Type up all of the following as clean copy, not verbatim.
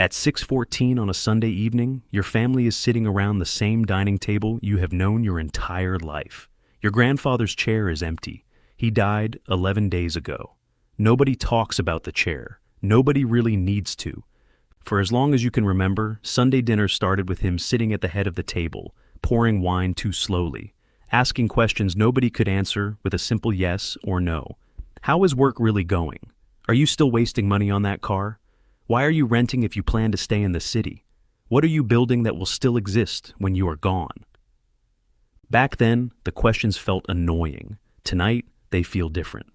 At 6:14 on a Sunday evening, your family is sitting around the same dining table you have known your entire life. Your grandfather's chair is empty. He died 11 days ago. Nobody talks about the chair. Nobody really needs to. For as long as you can remember, Sunday dinner started with him sitting at the head of the table, pouring wine too slowly, asking questions nobody could answer with a simple yes or no. How is work really going? Are you still wasting money on that car? Why are you renting if you plan to stay in the city? What are you building that will still exist when you are gone? Back then, the questions felt annoying. Tonight, they feel different.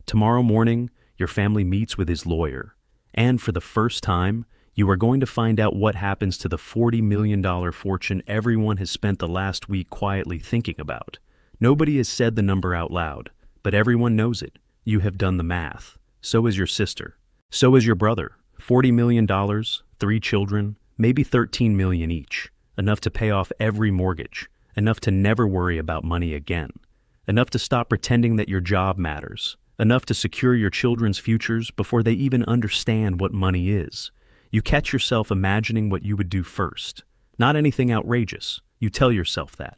Tomorrow morning, your family meets with his lawyer. And for the first time, you are going to find out what happens to the $40 million fortune everyone has spent the last week quietly thinking about. Nobody has said the number out loud, but everyone knows it. You have done the math. So is your sister. So is your brother. $40 million, 3 children, maybe $13 million each. Enough to pay off every mortgage. Enough to never worry about money again. Enough to stop pretending that your job matters. Enough to secure your children's futures before they even understand what money is. You catch yourself imagining what you would do first. Not anything outrageous. You tell yourself that.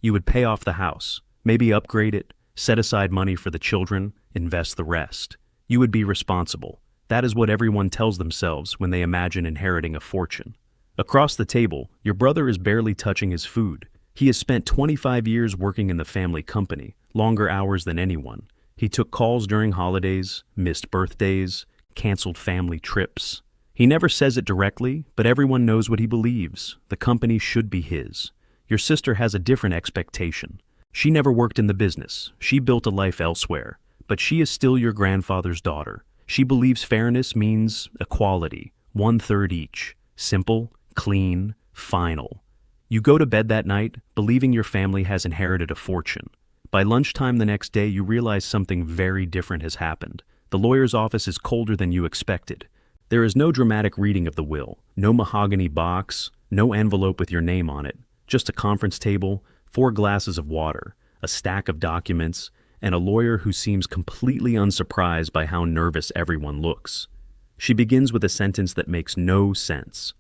You would pay off the house, maybe upgrade it, set aside money for the children, invest the rest. You would be responsible. That is what everyone tells themselves when they imagine inheriting a fortune. Across the table, your brother is barely touching his food. He has spent 25 years working in the family company, longer hours than anyone. He took calls during holidays, missed birthdays, canceled family trips. He never says it directly, but everyone knows what he believes. The company should be his. Your sister has a different expectation. She never worked in the business. She built a life elsewhere. But she is still your grandfather's daughter. She believes fairness means equality, 1/3 each. Simple, clean, final. You go to bed that night, believing your family has inherited a fortune. By lunchtime the next day, you realize something very different has happened. The lawyer's office is colder than you expected. There is no dramatic reading of the will, no mahogany box, no envelope with your name on it, just a conference table, 4 glasses of water, a stack of documents, and a lawyer who seems completely unsurprised by how nervous everyone looks. She begins with a sentence that makes no sense.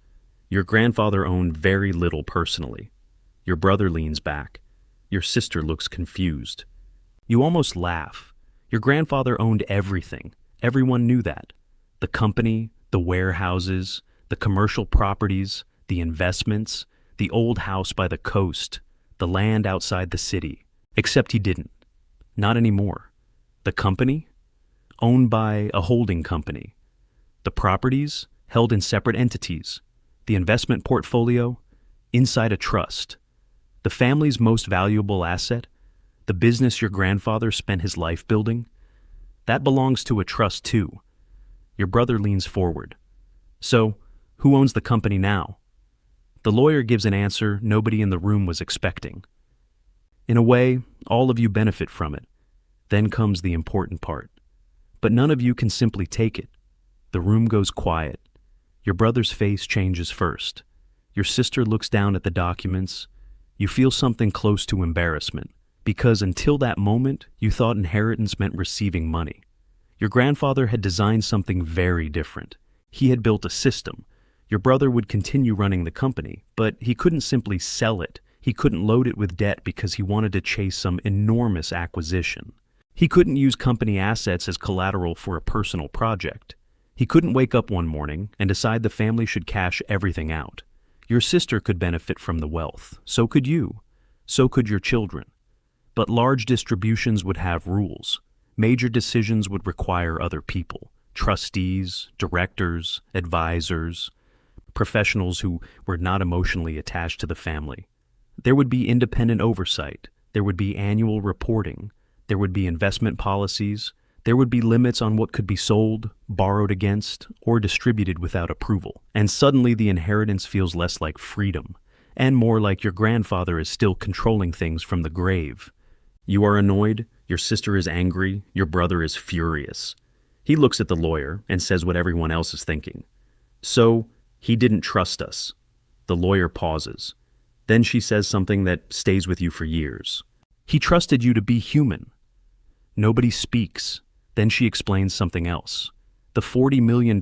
Your grandfather owned very little personally. Your brother leans back. Your sister looks confused. You almost laugh. Your grandfather owned everything. Everyone knew that. The company, the warehouses, the commercial properties, the investments, the old house by the coast, the land outside the city. Except he didn't. Not anymore. The company? Owned by a holding company. The properties? Held in separate entities. The investment portfolio? Inside a trust. The family's most valuable asset? The business your grandfather spent his life building? That belongs to a trust too. Your brother leans forward. So, who owns the company now? The lawyer gives an answer nobody in the room was expecting. In a way, all of you benefit from it. Then comes the important part. But none of you can simply take it. The room goes quiet. Your brother's face changes first. Your sister looks down at the documents. You feel something close to embarrassment, because until that moment, you thought inheritance meant receiving money. Your grandfather had designed something very different. He had built a system. Your brother would continue running the company, but he couldn't simply sell it. He couldn't load it with debt because he wanted to chase some enormous acquisition. He couldn't use company assets as collateral for a personal project. He couldn't wake up one morning and decide the family should cash everything out. Your sister could benefit from the wealth. So could you. So could your children. But large distributions would have rules. Major decisions would require other people. Trustees, directors, advisors, professionals who were not emotionally attached to the family. There would be independent oversight. There would be annual reporting. There would be investment policies. There would be limits on what could be sold, borrowed against, or distributed without approval. And suddenly the inheritance feels less like freedom, and more like your grandfather is still controlling things from the grave. You are annoyed, your sister is angry, your brother is furious. He looks at the lawyer and says what everyone else is thinking. So, he didn't trust us. The lawyer pauses. Then she says something that stays with you for years. He trusted you to be human. Nobody speaks. Then she explains something else. The $40 million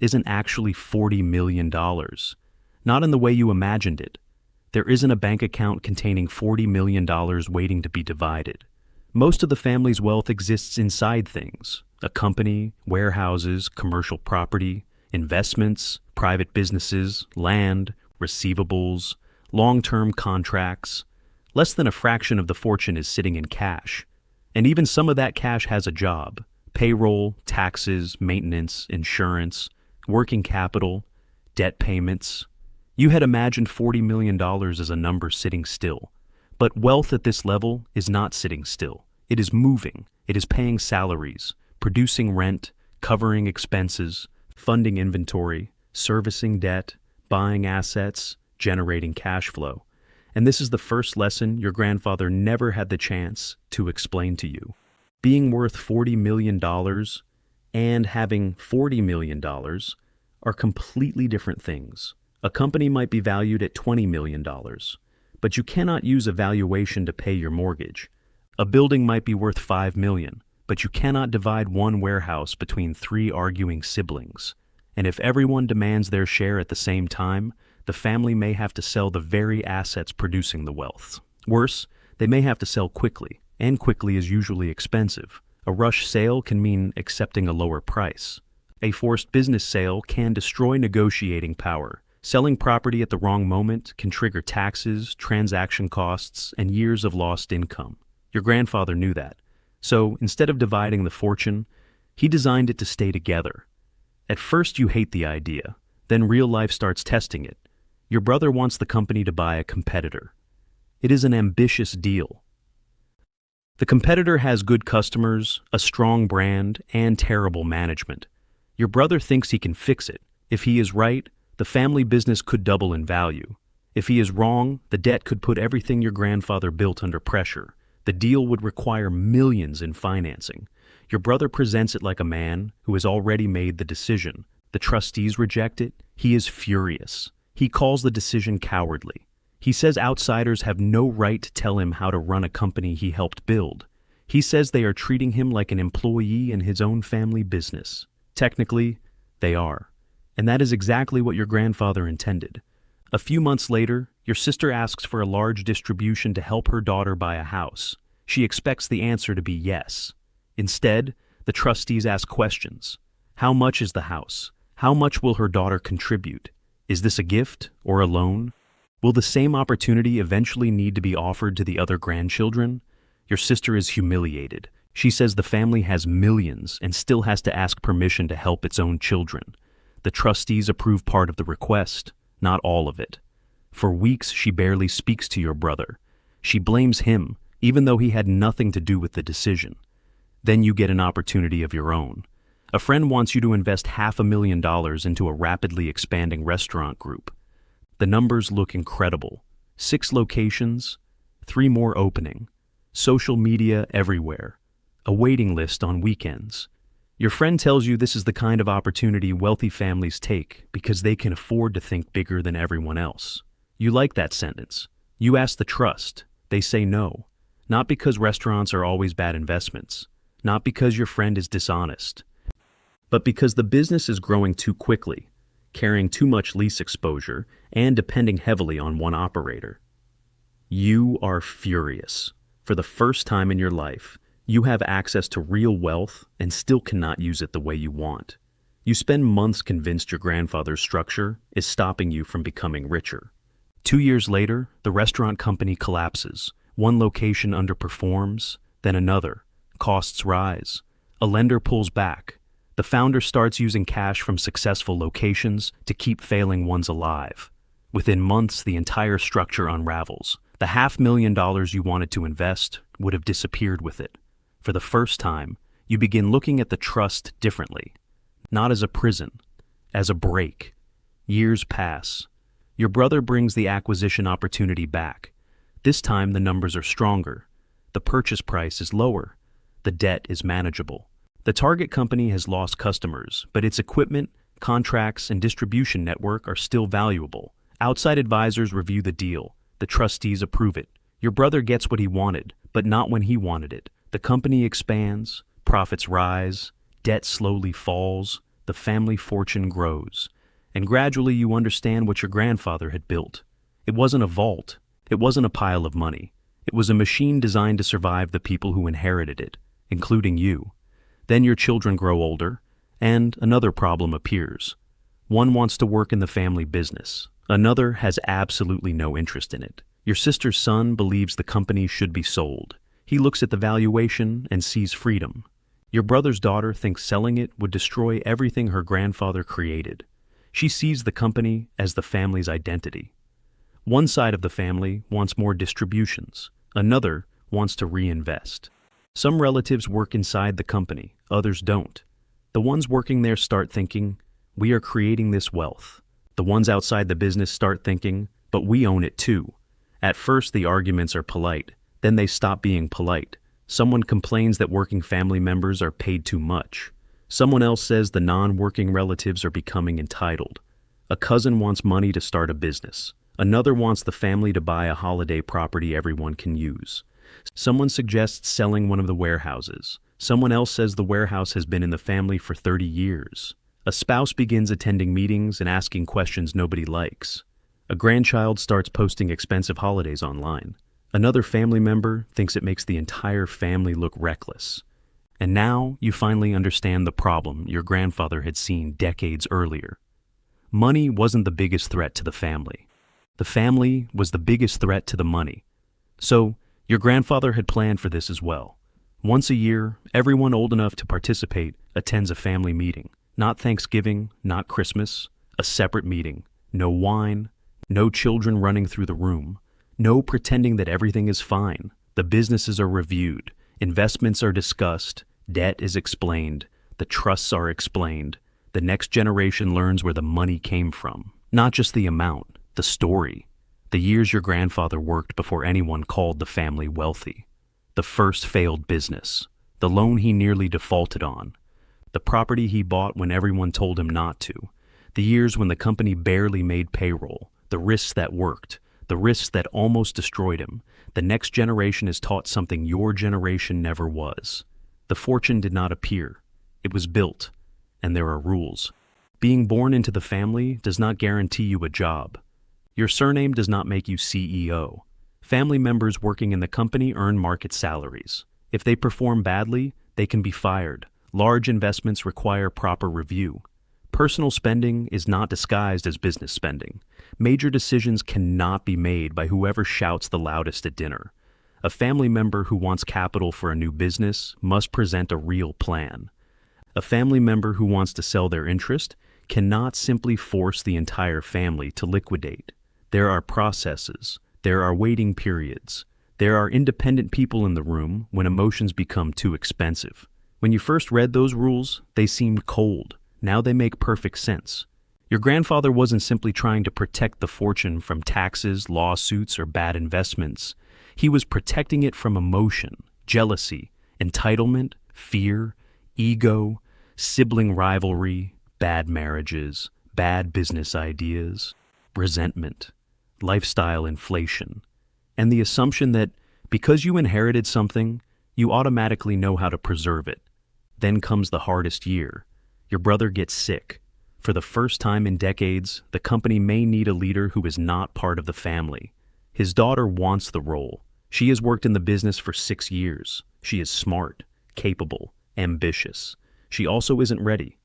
isn't actually $40 million. Not in the way you imagined it. There isn't a bank account containing $40 million waiting to be divided. Most of the family's wealth exists inside things: a company, warehouses, commercial property, investments, private businesses, land, receivables, long-term contracts. Less than a fraction of the fortune is sitting in cash. And even some of that cash has a job: payroll, taxes, maintenance, insurance, working capital, debt payments. You had imagined $40 million as a number sitting still. But wealth at this level is not sitting still. It is moving. It is paying salaries, producing rent, covering expenses, funding inventory, servicing debt, buying assets, generating cash flow. And this is the first lesson your grandfather never had the chance to explain to you. Being worth $40 million and having $40 million are completely different things. A company might be valued at $20 million, but you cannot use a valuation to pay your mortgage. A building might be worth $5 million, but you cannot divide one warehouse between 3 arguing siblings. And if everyone demands their share at the same time, the family may have to sell the very assets producing the wealth. Worse, they may have to sell quickly, and quickly is usually expensive. A rush sale can mean accepting a lower price. A forced business sale can destroy negotiating power. Selling property at the wrong moment can trigger taxes, transaction costs, and years of lost income. Your grandfather knew that. So, instead of dividing the fortune, he designed it to stay together. At first you hate the idea, then real life starts testing it. Your brother wants the company to buy a competitor. It is an ambitious deal. The competitor has good customers, a strong brand, and terrible management. Your brother thinks he can fix it. If he is right, the family business could double in value. If he is wrong, the debt could put everything your grandfather built under pressure. The deal would require millions in financing. Your brother presents it like a man who has already made the decision. The trustees reject it. He is furious. He calls the decision cowardly. He says outsiders have no right to tell him how to run a company he helped build. He says they are treating him like an employee in his own family business. Technically, they are. And that is exactly what your grandfather intended. A few months later, your sister asks for a large distribution to help her daughter buy a house. She expects the answer to be yes. Instead, the trustees ask questions. How much is the house? How much will her daughter contribute? Is this a gift or a loan? Will the same opportunity eventually need to be offered to the other grandchildren? Your sister is humiliated. She says the family has millions and still has to ask permission to help its own children. The trustees approve part of the request, not all of it. For weeks, she barely speaks to your brother. She blames him, even though he had nothing to do with the decision. Then you get an opportunity of your own. A friend wants you to invest $500,000 into a rapidly expanding restaurant group. The numbers look incredible. 6 locations, 3 more opening, social media everywhere, a waiting list on weekends. Your friend tells you this is the kind of opportunity wealthy families take because they can afford to think bigger than everyone else. You like that sentence. You ask the trust. They say no. Not because restaurants are always bad investments. Not because your friend is dishonest. But because the business is growing too quickly, carrying too much lease exposure, and depending heavily on one operator. You are furious. For the first time in your life, you have access to real wealth and still cannot use it the way you want. You spend months convinced your grandfather's structure is stopping you from becoming richer. 2 years later, the restaurant company collapses. One location underperforms, then another. Costs rise. A lender pulls back. The founder starts using cash from successful locations to keep failing ones alive. Within months, the entire structure unravels. The $500,000 you wanted to invest would have disappeared with it. For the first time, you begin looking at the trust differently. Not as a prison, as a break. Years pass. Your brother brings the acquisition opportunity back. This time the numbers are stronger. The purchase price is lower. The debt is manageable. The target company has lost customers, but its equipment, contracts, and distribution network are still valuable. Outside advisors review the deal. The trustees approve it. Your brother gets what he wanted, but not when he wanted it. The company expands, profits rise, debt slowly falls, the family fortune grows, and gradually you understand what your grandfather had built. It wasn't a vault. It wasn't a pile of money. It was a machine designed to survive the people who inherited it, including you. Then your children grow older, and another problem appears. One wants to work in the family business. Another has absolutely no interest in it. Your sister's son believes the company should be sold. He looks at the valuation and sees freedom. Your brother's daughter thinks selling it would destroy everything her grandfather created. She sees the company as the family's identity. One side of the family wants more distributions. Another wants to reinvest. Some relatives work inside the company, others don't. The ones working there start thinking, we are creating this wealth. The ones outside the business start thinking, but we own it too. At first the arguments are polite, then they stop being polite. Someone complains that working family members are paid too much. Someone else says the non-working relatives are becoming entitled. A cousin wants money to start a business. Another wants the family to buy a holiday property everyone can use. Someone suggests selling one of the warehouses. Someone else says the warehouse has been in the family for 30 years. A spouse begins attending meetings and asking questions nobody likes. A grandchild starts posting expensive holidays online. Another family member thinks it makes the entire family look reckless. And now you finally understand the problem your grandfather had seen decades earlier. Money wasn't the biggest threat to the family. The family was the biggest threat to the money. So, your grandfather had planned for this as well. Once a year, everyone old enough to participate attends a family meeting. Not Thanksgiving, not Christmas, a separate meeting. No wine, no children running through the room, no pretending that everything is fine. The businesses are reviewed, investments are discussed, debt is explained, the trusts are explained. The next generation learns where the money came from, not just the amount. The story, the years your grandfather worked before anyone called the family wealthy, the first failed business, the loan he nearly defaulted on, the property he bought when everyone told him not to, the years when the company barely made payroll, the risks that worked, the risks that almost destroyed him. The next generation is taught something your generation never was. The fortune did not appear. It was built, and there are rules. Being born into the family does not guarantee you a job. Your surname does not make you CEO. Family members working in the company earn market salaries. If they perform badly, they can be fired. Large investments require proper review. Personal spending is not disguised as business spending. Major decisions cannot be made by whoever shouts the loudest at dinner. A family member who wants capital for a new business must present a real plan. A family member who wants to sell their interest cannot simply force the entire family to liquidate. There are processes. There are waiting periods. There are independent people in the room when emotions become too expensive. When you first read those rules, they seemed cold. Now they make perfect sense. Your grandfather wasn't simply trying to protect the fortune from taxes, lawsuits, or bad investments. He was protecting it from emotion, jealousy, entitlement, fear, ego, sibling rivalry, bad marriages, bad business ideas, resentment, lifestyle inflation, and the assumption that because you inherited something, you automatically know how to preserve it. Then comes the hardest year. Your brother gets sick. For the first time in decades, the company may need a leader who is not part of the family. His daughter wants the role. She has worked in the business for 6 years. She is smart, capable, ambitious. She also isn't ready.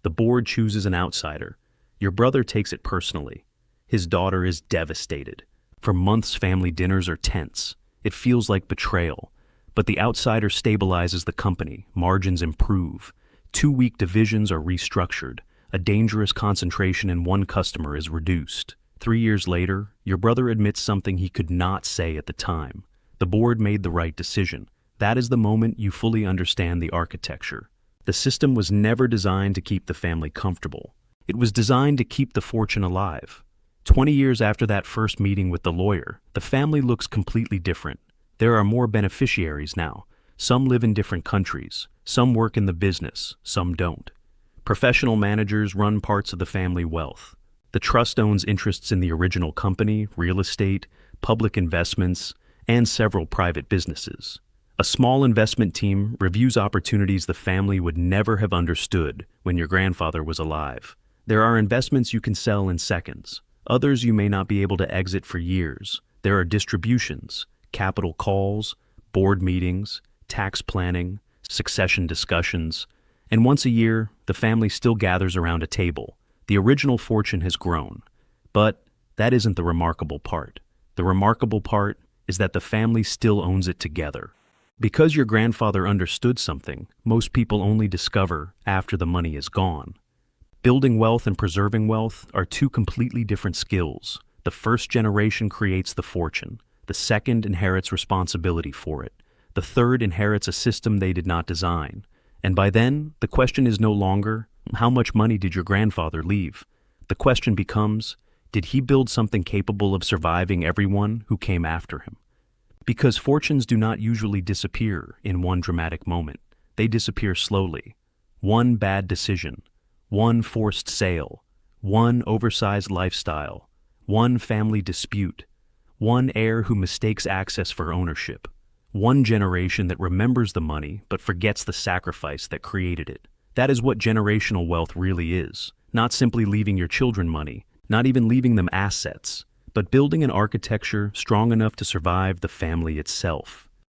The board chooses an outsider. Your brother takes it personally. His daughter is devastated. For months, family dinners are tense. It feels like betrayal. But the outsider stabilizes the company. Margins improve. 2 weak divisions are restructured. A dangerous concentration in one customer is reduced. 3 years later, your brother admits something he could not say at the time. The board made the right decision. That is the moment you fully understand the architecture. The system was never designed to keep the family comfortable. It was designed to keep the fortune alive. 20 years after that first meeting with the lawyer, the family looks completely different. There are more beneficiaries now. Some live in different countries. Some work in the business. Some don't. Professional managers run parts of the family wealth. The trust owns interests in the original company, real estate, public investments, and several private businesses. A small investment team reviews opportunities the family would never have understood when your grandfather was alive. There are investments you can sell in seconds. Others you may not be able to exit for years. There are distributions, capital calls, board meetings, tax planning, succession discussions, and once a year, the family still gathers around a table. The original fortune has grown. But that isn't the remarkable part. The remarkable part is that the family still owns it together. Because your grandfather understood something, most people only discover after the money is gone. Building wealth and preserving wealth are two completely different skills. The first generation creates the fortune. The second inherits responsibility for it. The third inherits a system they did not design. And by then, the question is no longer, how much money did your grandfather leave? The question becomes, did he build something capable of surviving everyone who came after him? Because fortunes do not usually disappear in one dramatic moment. They disappear slowly. One bad decision, one forced sale, one oversized lifestyle, one family dispute, one heir who mistakes access for ownership, one generation that remembers the money but forgets the sacrifice that created it. That is what generational wealth really is. Not simply leaving your children money, not even leaving them assets, but building an architecture strong enough to survive the family itself.